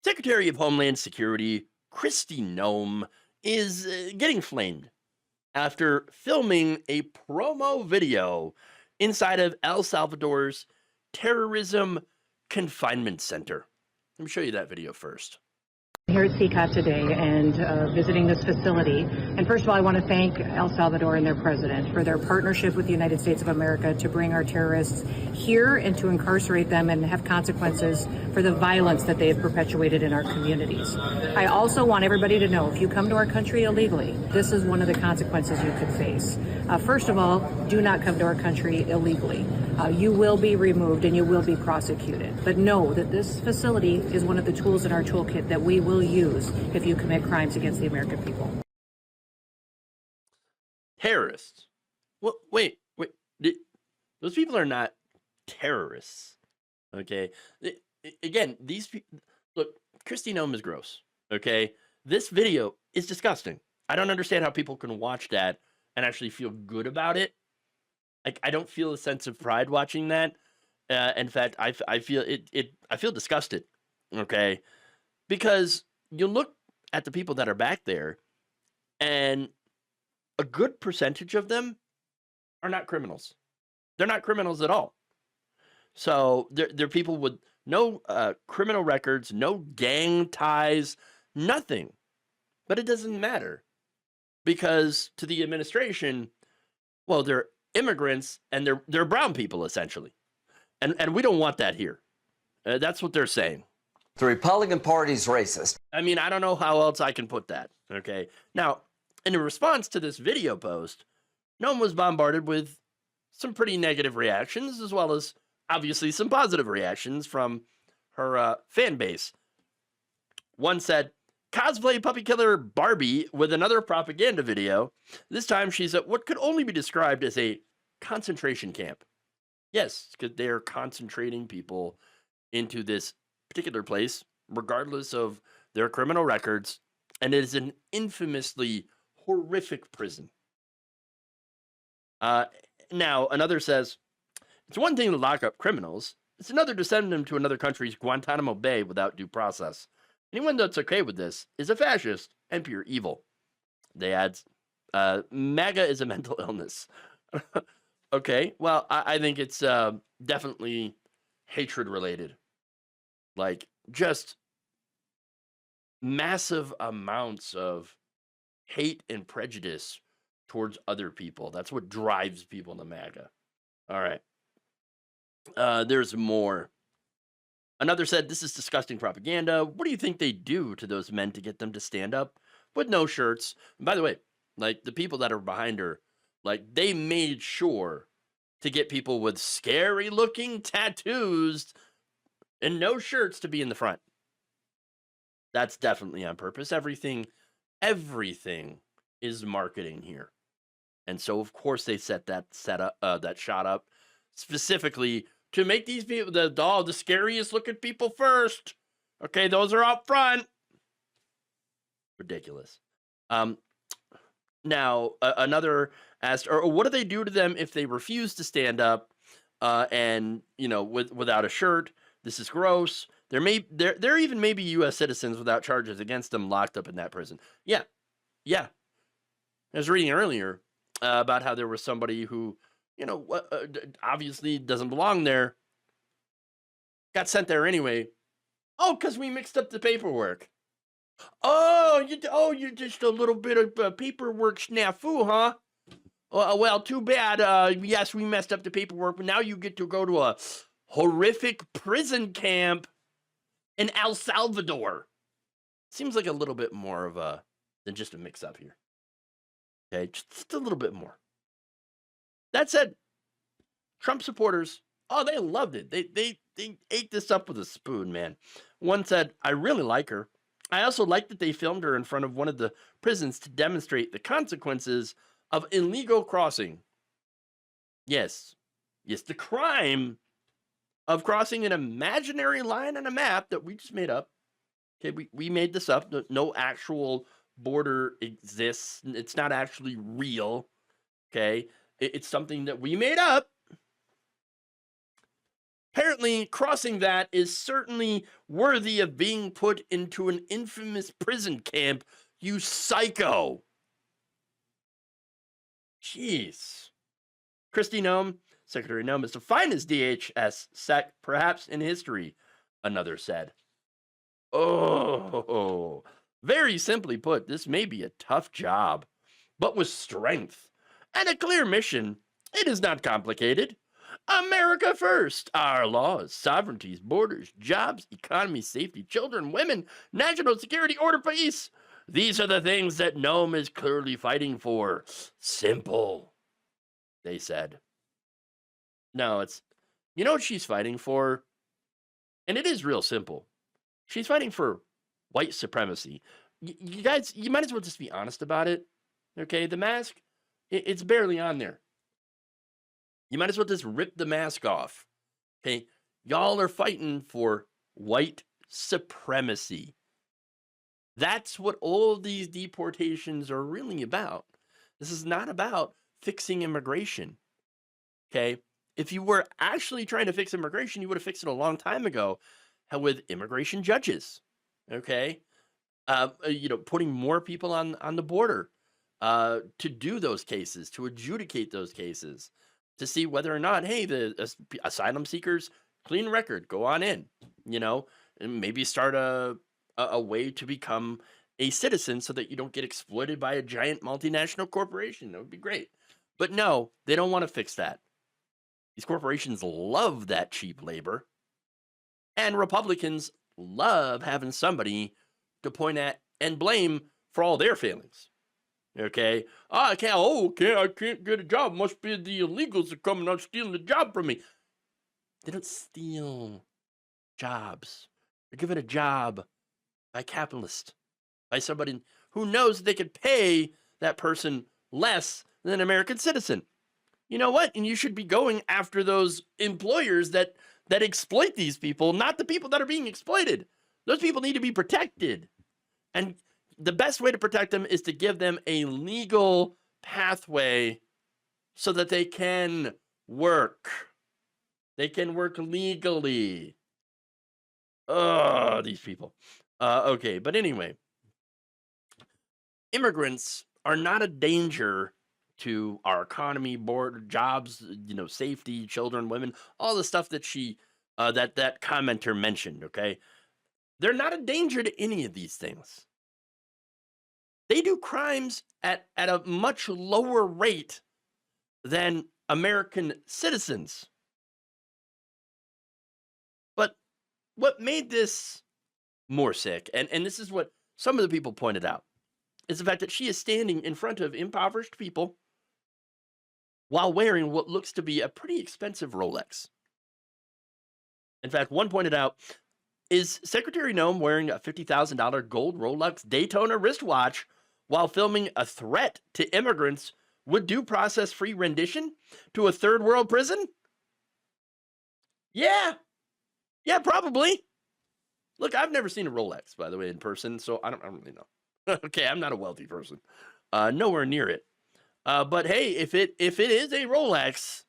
Secretary of Homeland Security Kristi Noem is getting flamed after filming a promo video inside of El Salvador's Terrorism Confinement Center. Let me show you that video first. Here at CECOT today and visiting this facility. And first of all, I want to thank El Salvador and their president for their partnership with the United States of America to bring our terrorists here and to incarcerate them and have consequences for the violence that they have perpetuated in our communities. I also want everybody to know, if you come to our country illegally, this is one of the consequences you could face. First of all, do not come to our country illegally. You will be removed and you will be prosecuted. But know that this facility is one of the tools in our toolkit that we will use if you commit crimes against the American people. Terrorists? Well, wait. Those people are not terrorists. Okay. Again, these people, look, Kristi Noem is gross. Okay. This video is disgusting. I don't understand how people can watch that and actually feel good about it. Like, I don't feel a sense of pride watching that. In fact, I feel I feel disgusted. Okay. Because you look at the people that are back there, and a good percentage of them are not criminals. They're not criminals at all. So they're people with no criminal records, no gang ties, nothing. But it doesn't matter, because to the administration, well, they're immigrants and they're brown people essentially, and we don't want that here. That's what they're saying. The Republican Party's racist. I mean, I don't know how else I can put that. Okay. Now, in response to this video post, Noem was bombarded with some pretty negative reactions, as well as obviously some positive reactions from her fan base. One said, "Cosplay Puppy Killer Barbie with another propaganda video. This time she's at what could only be described as a concentration camp." Yes, because they're concentrating people into this particular place, regardless of their criminal records, and it is an infamously horrific prison. Now, another says, "It's one thing to lock up criminals. It's another to send them to another country's Guantanamo Bay without due process. Anyone that's okay with this is a fascist and pure evil." They add, "MAGA is a mental illness." Okay, well, I think it's definitely hatred related. Like, just massive amounts of hate and prejudice towards other people. That's what drives people to MAGA. All right. There's more. Another said, "This is disgusting propaganda. What do you think they do to those men to get them to stand up with no shirts?" And by the way, like, the people that are behind her, like, they made sure to get people with scary looking tattoos and no shirts to be in the front. That's definitely on purpose. Everything is marketing here. And so of course they set that shot up specifically to make these people the scariest looking people first. Okay, those are up front. Ridiculous. Now another asked, or what do they do to them if they refuse to stand up and without a shirt? This is gross. There even may be U.S. citizens without charges against them locked up in that prison. Yeah. I was reading earlier about how there was somebody who, obviously doesn't belong there, got sent there anyway. Oh, because we mixed up the paperwork. Oh, you're just a little bit of paperwork snafu, huh? Well, too bad. Yes, we messed up the paperwork, but now you get to go to a horrific prison camp in El Salvador. Seems like a little bit more of than just a mix-up here. Okay, just a little bit more. That said, Trump supporters, oh, they loved it. They ate this up with a spoon, man. One said, "I really like her. I also like that they filmed her in front of one of the prisons to demonstrate the consequences of illegal crossing." Yes, the crime of crossing an imaginary line on a map that we just made up. Okay, we made this up. No actual border exists. It's not actually real. Okay, it's something that we made up. Apparently, crossing that is certainly worthy of being put into an infamous prison camp, you psycho. Jeez. Kristi Noem, Secretary Noem, is the finest DHS sec perhaps in history, another said. Oh, very simply put, this may be a tough job, but with strength and a clear mission, it is not complicated. America first. Our laws, sovereignties, borders, jobs, economy, safety, children, women, national security, order, peace. These are the things that Noem is clearly fighting for. Simple, they said. No, it's, you know what she's fighting for? And it is real simple. She's fighting for white supremacy. You guys, you might as well just be honest about it. Okay, the mask, it's barely on there. You might as well just rip the mask off. Okay, y'all are fighting for white supremacy. That's what all of these deportations are really about. This is not about fixing immigration. Okay, if you were actually trying to fix immigration, you would have fixed it a long time ago with immigration judges. Okay, putting more people on the border to do those cases, to adjudicate those cases, to see whether or not, hey, the asylum seekers, clean record, go on in, and maybe start a way to become a citizen so that you don't get exploited by a giant multinational corporation. That would be great. But no, they don't want to fix that. These corporations love that cheap labor. And Republicans love having somebody to point at and blame for all their failings. Okay? I can't get a job. Must be the illegals that come and are stealing the job from me. They don't steal jobs. They're given a job by capitalists, by somebody who knows that they could pay that person less than an American citizen. You know what? And you should be going after those employers that exploit these people, not the people that are being exploited. Those people need to be protected. And the best way to protect them is to give them a legal pathway so that they can work. They can work legally. Oh, these people. Okay, but anyway, immigrants are not a danger to our economy, border, jobs, safety, children, women, all the stuff that that commenter mentioned, okay? They're not a danger to any of these things. They do crimes at a much lower rate than American citizens. But what made this more sick, and this is what some of the people pointed out, is the fact that she is standing in front of impoverished people while wearing what looks to be a pretty expensive Rolex. In fact, one pointed out, is Secretary Noem wearing a $50,000 gold Rolex Daytona wristwatch while filming a threat to immigrants with due process-free rendition to a third world prison? Yeah, probably. Look, I've never seen a Rolex, by the way, in person, so I don't really know. Okay, I'm not a wealthy person. Nowhere near it. But hey, if it is a Rolex,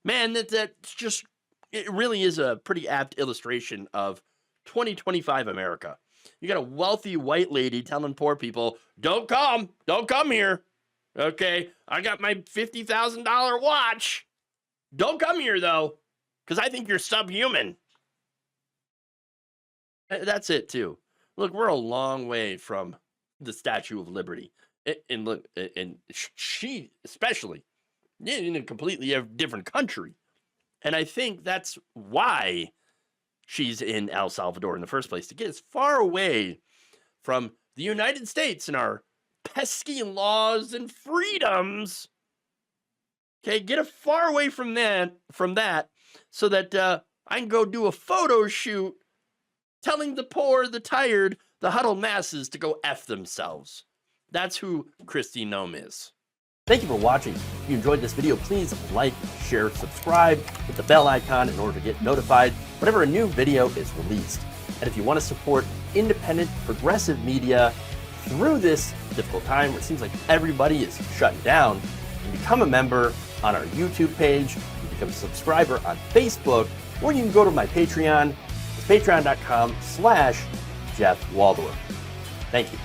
man, that's just, it really is a pretty apt illustration of 2025 America. You got a wealthy white lady telling poor people, don't come here. Okay, I got my $50,000 watch. Don't come here though, because I think you're subhuman. That's it too. Look, we're a long way from the Statue of Liberty. And look, and she especially in a completely different country. And I think that's why she's in El Salvador in the first place, to get as far away from the United States and our pesky laws and freedoms. Okay, get as far away from that so that I can go do a photo shoot telling the poor, the tired, the huddled masses to go F themselves. That's who Kristi Noem is. Thank you for watching. If you enjoyed this video, please like, share, subscribe, hit the bell icon in order to get notified whenever a new video is released. And if you want to support independent, progressive media through this difficult time where it seems like everybody is shutting down, you become a member on our YouTube page, you become a subscriber on Facebook, or you can go to my Patreon. It's patreon.com/Jeff Waldorf. Thank you.